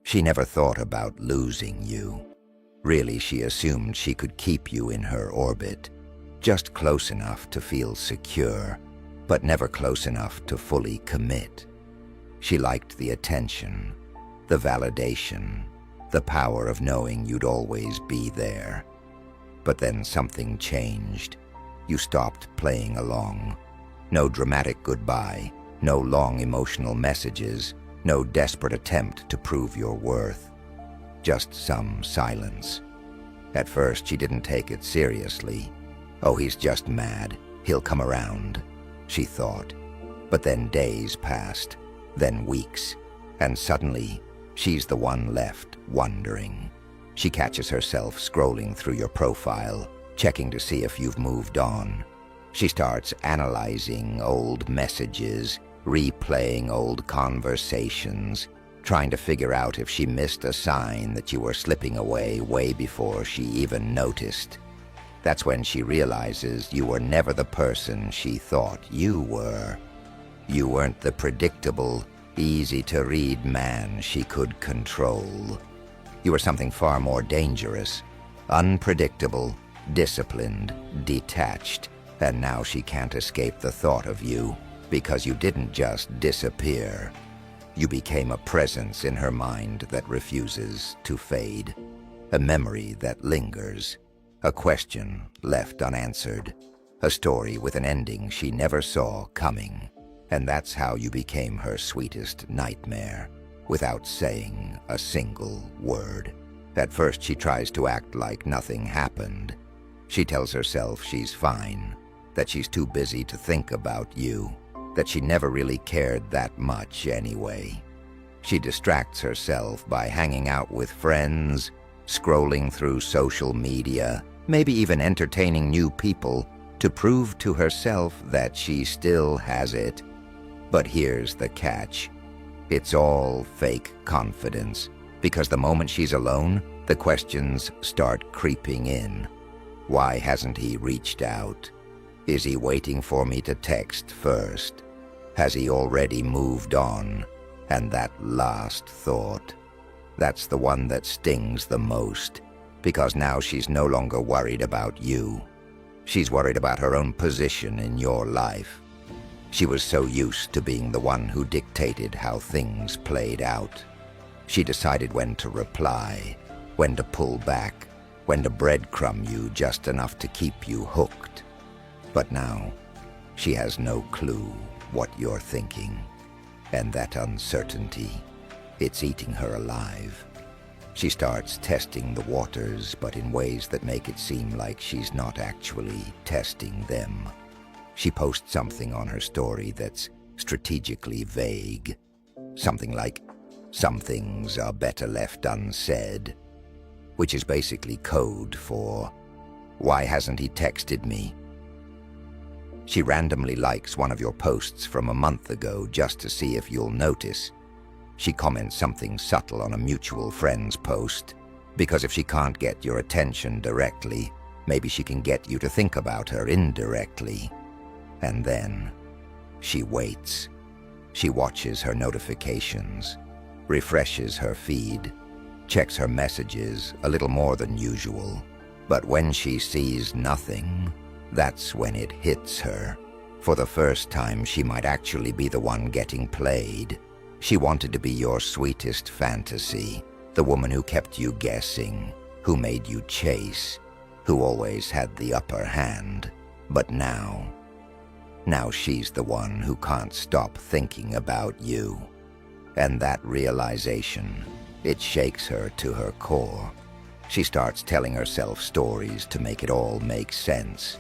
She never thought about losing you. Really, she assumed she could keep you in her orbit, just close enough to feel secure, but never close enough to fully commit. She liked the attention, the validation, the power of knowing you'd always be there. But then something changed. You stopped playing along. No dramatic goodbye, no long emotional messages, no desperate attempt to prove your worth. Just some silence. At first, she didn't take it seriously. Oh, he's just mad. He'll come around, she thought. But then days passed, then weeks, and suddenly, she's the one left wondering. She catches herself scrolling through your profile, checking to see if you've moved on. She starts analyzing old messages, replaying old conversations, trying to figure out if she missed a sign that you were slipping away way before she even noticed. That's when she realizes you were never the person she thought you were. You weren't the predictable, easy-to-read man she could control. You were something far more dangerous, unpredictable, disciplined, detached, and now she can't escape the thought of you because you didn't just disappear. You became a presence in her mind that refuses to fade, a memory that lingers, a question left unanswered, a story with an ending she never saw coming. And that's how you became her sweetest nightmare, without saying a single word. At first, she tries to act like nothing happened. She tells herself she's fine, that she's too busy to think about you, that she never really cared that much anyway. She distracts herself by hanging out with friends, scrolling through social media, maybe even entertaining new people to prove to herself that she still has it. But here's the catch. It's all fake confidence, because the moment she's alone, the questions start creeping in. Why hasn't he reached out? Is he waiting for me to text first? Has he already moved on? And that last thought, that's the one that stings the most, because now she's no longer worried about you. She's worried about her own position in your life. She was so used to being the one who dictated how things played out. She decided when to reply, when to pull back, when to breadcrumb you just enough to keep you hooked. But now, she has no clue what you're thinking. And that uncertainty, it's eating her alive. She starts testing the waters, but in ways that make it seem like she's not actually testing them. She posts something on her story that's strategically vague. Something like, "Some things are better left unsaid," which is basically code for, "Why hasn't he texted me?" She randomly likes one of your posts from a month ago just to see if you'll notice. She comments something subtle on a mutual friend's post, because if she can't get your attention directly, maybe she can get you to think about her indirectly. And then, she waits. She watches her notifications, refreshes her feed, checks her messages a little more than usual. But when she sees nothing, that's when it hits her. For the first time, she might actually be the one getting played. She wanted to be your sweetest fantasy, the woman who kept you guessing, who made you chase, who always had the upper hand. But now she's the one who can't stop thinking about you. And that realization, it shakes her to her core. She starts telling herself stories to make it all make sense.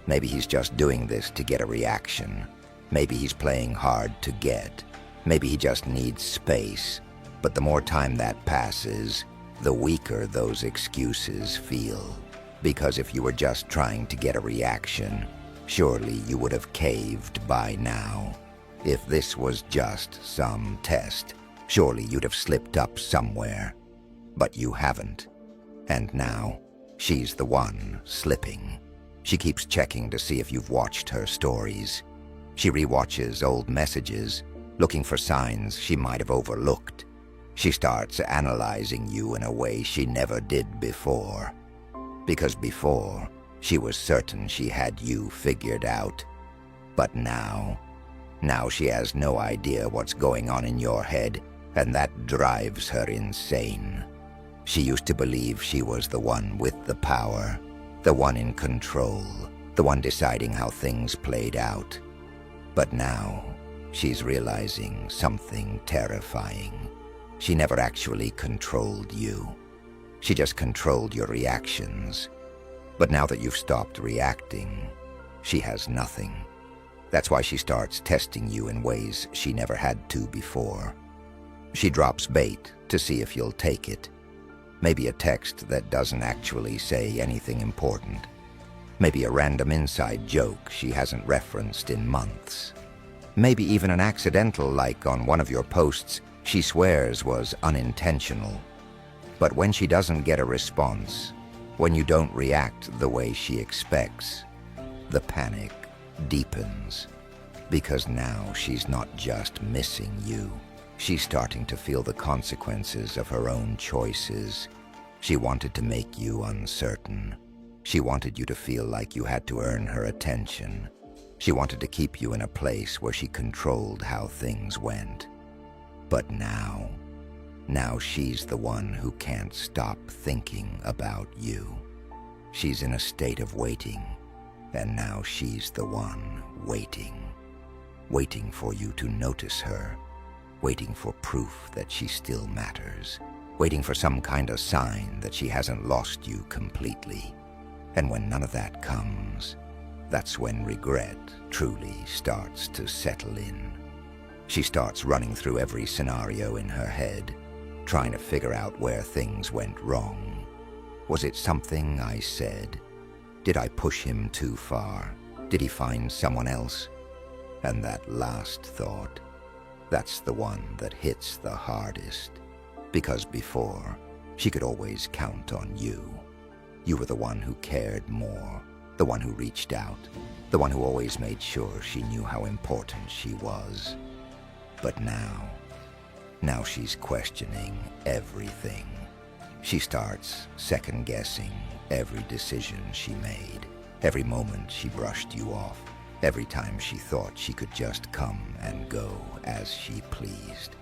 Maybe he's just doing this to get a reaction. Maybe he's playing hard to get. Maybe he just needs space. But the more time that passes, the weaker those excuses feel. Because if you were just trying to get a reaction, surely you would have caved by now. If this was just some test, surely you'd have slipped up somewhere. But you haven't. And now, she's the one slipping. She keeps checking to see if you've watched her stories. She rewatches old messages, looking for signs she might have overlooked. She starts analyzing you in a way she never did before. Because before, she was certain she had you figured out. But now she has no idea what's going on in your head, and that drives her insane. She used to believe she was the one with the power, the one in control, the one deciding how things played out. But now, she's realizing something terrifying. She never actually controlled you. She just controlled your reactions. But now that you've stopped reacting, she has nothing. That's why she starts testing you in ways she never had to before. She drops bait to see if you'll take it. Maybe a text that doesn't actually say anything important. Maybe a random inside joke she hasn't referenced in months. Maybe even an accidental like on one of your posts she swears was unintentional. But when she doesn't get a response, when you don't react the way she expects, the panic deepens. Because now she's not just missing you. She's starting to feel the consequences of her own choices. She wanted to make you uncertain. She wanted you to feel like you had to earn her attention. She wanted to keep you in a place where she controlled how things went. But now she's the one who can't stop thinking about you. She's in a state of waiting, and now she's the one waiting. Waiting for you to notice her. Waiting for proof that she still matters. Waiting for some kind of sign that she hasn't lost you completely. And when none of that comes, that's when regret truly starts to settle in. She starts running through every scenario in her head, trying to figure out where things went wrong. Was it something I said? Did I push him too far? Did he find someone else? And that last thought, that's the one that hits the hardest. Because before, she could always count on you. You were the one who cared more, the one who reached out, the one who always made sure she knew how important she was. But now she's questioning everything. She starts second-guessing every decision she made, every moment she brushed you off, every time she thought she could just come and go as she pleased.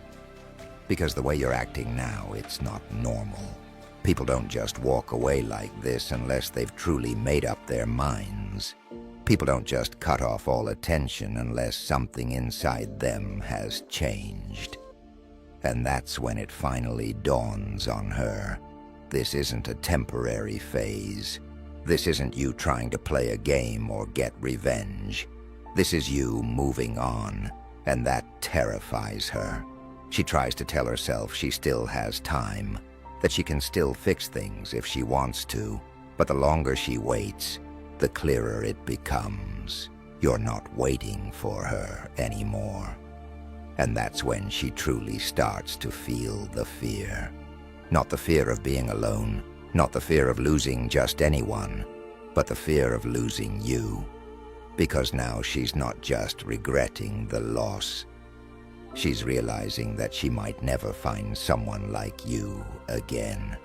Because the way you're acting now, it's not normal. People don't just walk away like this unless they've truly made up their minds. People don't just cut off all attention unless something inside them has changed. And that's when it finally dawns on her. This isn't a temporary phase. This isn't you trying to play a game or get revenge. This is you moving on, and that terrifies her. She tries to tell herself she still has time, that she can still fix things if she wants to, but the longer she waits, the clearer it becomes. You're not waiting for her anymore. And that's when she truly starts to feel the fear. Not the fear of being alone, not the fear of losing just anyone, but the fear of losing you. Because now she's not just regretting the loss. She's realizing that she might never find someone like you again.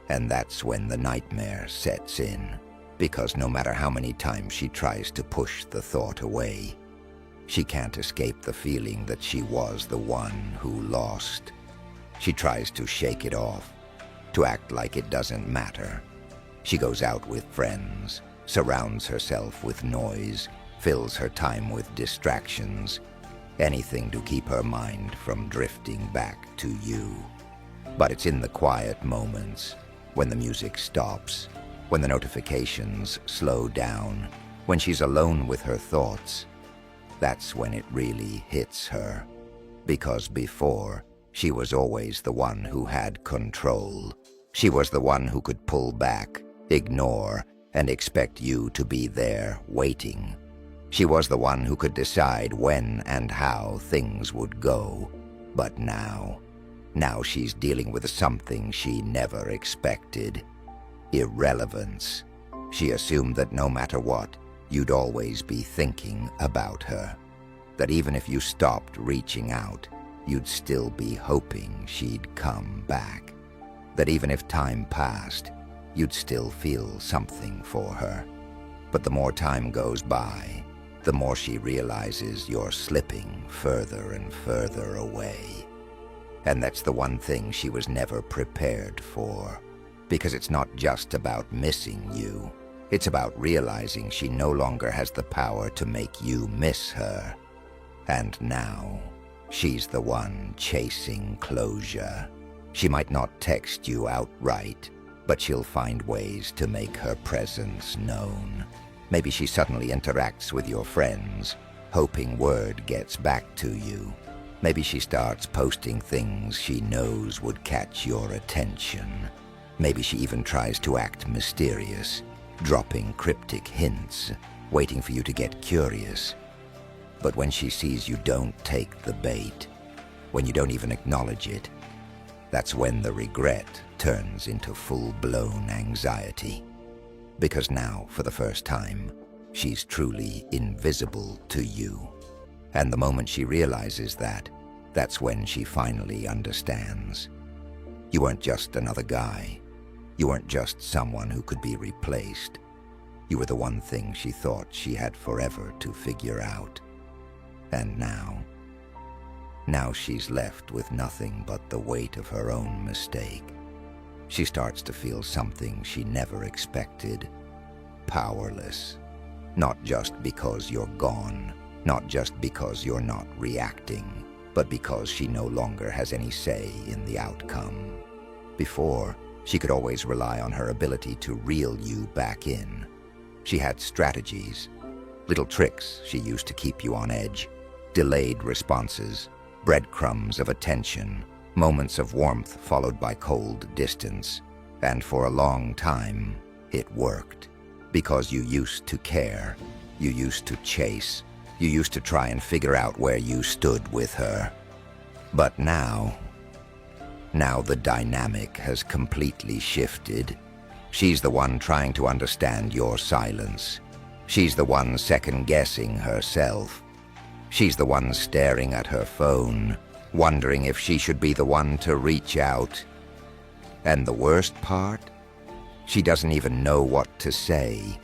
And that's when the nightmare sets in. Because no matter how many times she tries to push the thought away, she can't escape the feeling that she was the one who lost. She tries to shake it off, to act like it doesn't matter. She goes out with friends, surrounds herself with noise, fills her time with distractions, anything to keep her mind from drifting back to you. But it's in the quiet moments, when the music stops, when the notifications slow down, when she's alone with her thoughts, that's when it really hits her. Because before, she was always the one who had control. She was the one who could pull back, ignore, and expect you to be there waiting. She was the one who could decide when and how things would go. But now she's dealing with something she never expected. Irrelevance. She assumed that no matter what, you'd always be thinking about her. That even if you stopped reaching out, you'd still be hoping she'd come back. That even if time passed, you'd still feel something for her. But the more time goes by, the more she realizes you're slipping further and further away. And that's the one thing she was never prepared for. Because it's not just about missing you. It's about realizing she no longer has the power to make you miss her. And now, she's the one chasing closure. She might not text you outright, but she'll find ways to make her presence known. Maybe she suddenly interacts with your friends, hoping word gets back to you. Maybe she starts posting things she knows would catch your attention. Maybe she even tries to act mysterious, dropping cryptic hints, waiting for you to get curious. But when she sees you don't take the bait, when you don't even acknowledge it, that's when the regret turns into full-blown anxiety. Because now, for the first time, she's truly invisible to you. And the moment she realizes that, that's when she finally understands. You weren't just another guy. You weren't just someone who could be replaced. You were the one thing she thought she had forever to figure out. And now she's left with nothing but the weight of her own mistake. She starts to feel something she never expected. Powerless. Not just because you're gone, not just because you're not reacting, but because she no longer has any say in the outcome. Before, she could always rely on her ability to reel you back in. She had strategies, little tricks she used to keep you on edge, delayed responses, breadcrumbs of attention, moments of warmth followed by cold distance. And for a long time, it worked. Because you used to care, you used to chase, you used to try and figure out where you stood with her. But now the dynamic has completely shifted. She's the one trying to understand your silence. She's the one second-guessing herself. She's the one staring at her phone, wondering if she should be the one to reach out. And the worst part? She doesn't even know what to say.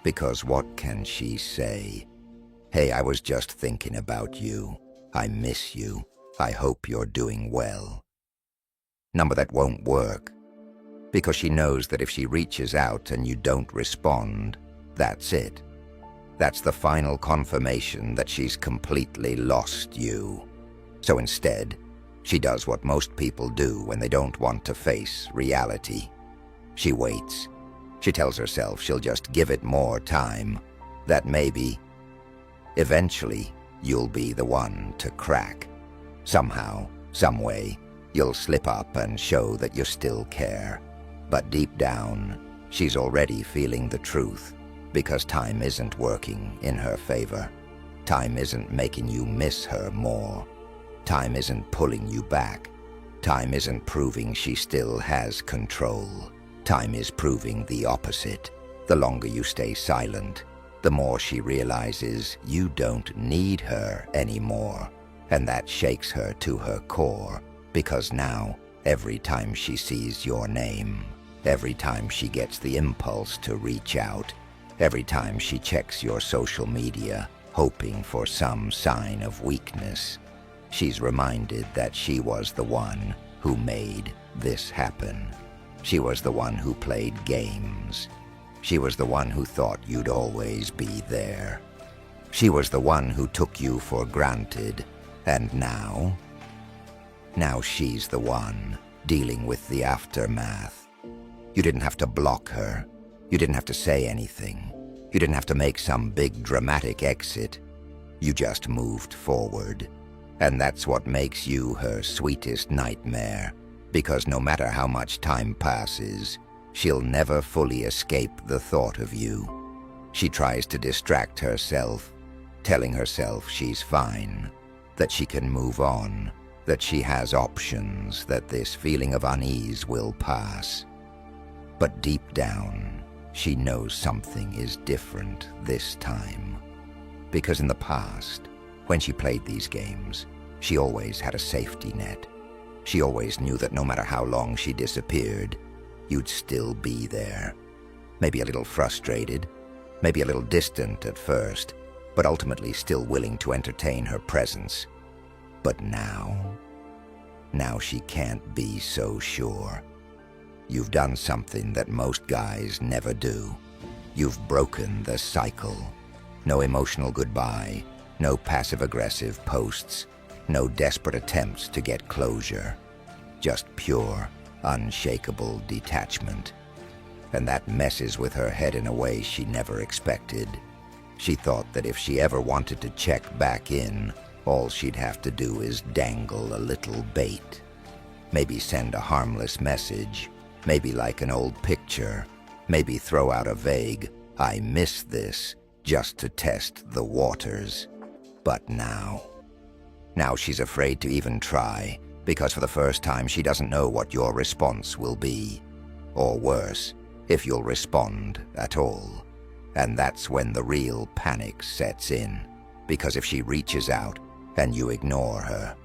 Because what can she say? Hey, I was just thinking about you. I miss you. I hope you're doing well. Number that won't work. Because she knows that if she reaches out and you don't respond, that's it. That's the final confirmation that she's completely lost you. So instead, she does what most people do when they don't want to face reality. She waits. She tells herself she'll just give it more time. That maybe, eventually, you'll be the one to crack. Somehow, some way, you'll slip up and show that you still care. But deep down, she's already feeling the truth, because time isn't working in her favor. Time isn't making you miss her more. Time isn't pulling you back. Time isn't proving she still has control. Time is proving the opposite. The longer you stay silent, the more she realizes you don't need her anymore. And that shakes her to her core, because now, every time she sees your name, every time she gets the impulse to reach out, every time she checks your social media, hoping for some sign of weakness, she's reminded that she was the one who made this happen. She was the one who played games. She was the one who thought you'd always be there. She was the one who took you for granted. And now she's the one dealing with the aftermath. You didn't have to block her. You didn't have to say anything. You didn't have to make some big dramatic exit. You just moved forward. And that's what makes you her sweetest nightmare, because no matter how much time passes, she'll never fully escape the thought of you. She tries to distract herself, telling herself she's fine, that she can move on, that she has options, that this feeling of unease will pass. But deep down, she knows something is different this time. Because in the past, when she played these games, She always had a safety net. She always knew that no matter how long she disappeared, you'd still be there. Maybe a little frustrated, maybe a little distant at first, but ultimately still willing to entertain her presence. But now she can't be so sure. You've done something that most guys never do. You've broken the cycle. No emotional goodbye, no passive-aggressive posts, no desperate attempts to get closure. Just pure, unshakable detachment. And that messes with her head in a way she never expected. She thought that if she ever wanted to check back in, all she'd have to do is dangle a little bait. Maybe send a harmless message, maybe like an old picture, maybe throw out a vague, "I miss this," just to test the waters. But now she's afraid to even try, because for the first time she doesn't know what your response will be. Or worse, if you'll respond at all. And that's when the real panic sets in, because if she reaches out and you ignore her,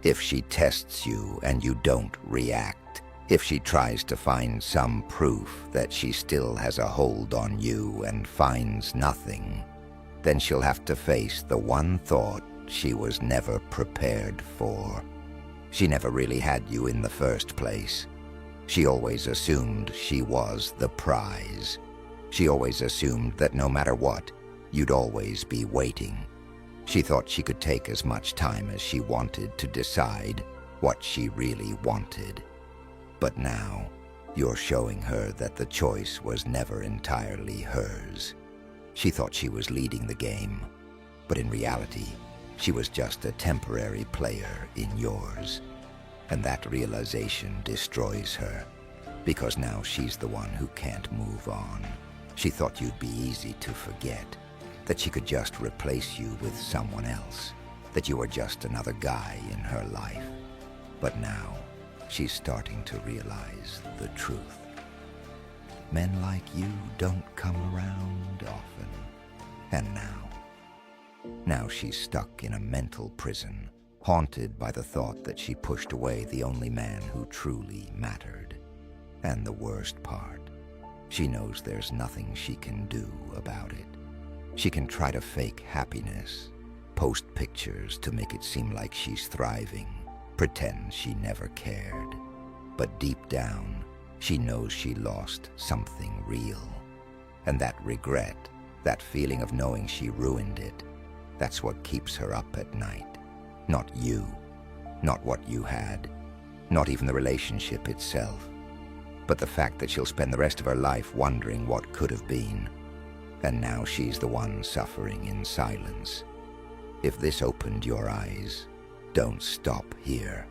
if she tests you and you don't react, if she tries to find some proof that she still has a hold on you and finds nothing, then she'll have to face the one thought she was never prepared for. She never really had you in the first place. She always assumed she was the prize. She always assumed that no matter what, you'd always be waiting. She thought she could take as much time as she wanted to decide what she really wanted. But now, you're showing her that the choice was never entirely hers. She thought she was leading the game, but in reality, she was just a temporary player in yours. And that realization destroys her, because now she's the one who can't move on. She thought you'd be easy to forget, that she could just replace you with someone else, that you were just another guy in her life. But now, she's starting to realize the truth. Men like you don't come around often. And now she's stuck in a mental prison, haunted by the thought that she pushed away the only man who truly mattered. And the worst part, she knows there's nothing she can do about it. She can try to fake happiness, post pictures to make it seem like she's thriving, pretend she never cared. But deep down, she knows she lost something real. And that regret, that feeling of knowing she ruined it, that's what keeps her up at night. Not you, not what you had, not even the relationship itself, but the fact that she'll spend the rest of her life wondering what could have been. And now she's the one suffering in silence. If this opened your eyes, don't stop here.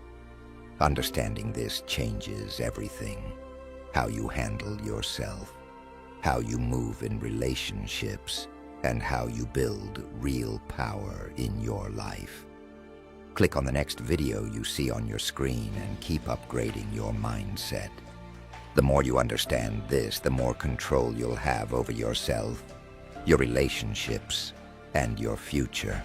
Understanding this changes everything. How you handle yourself, how you move in relationships, and how you build real power in your life. Click on the next video you see on your screen and keep upgrading your mindset. The more you understand this, the more control you'll have over yourself, your relationships, and your future.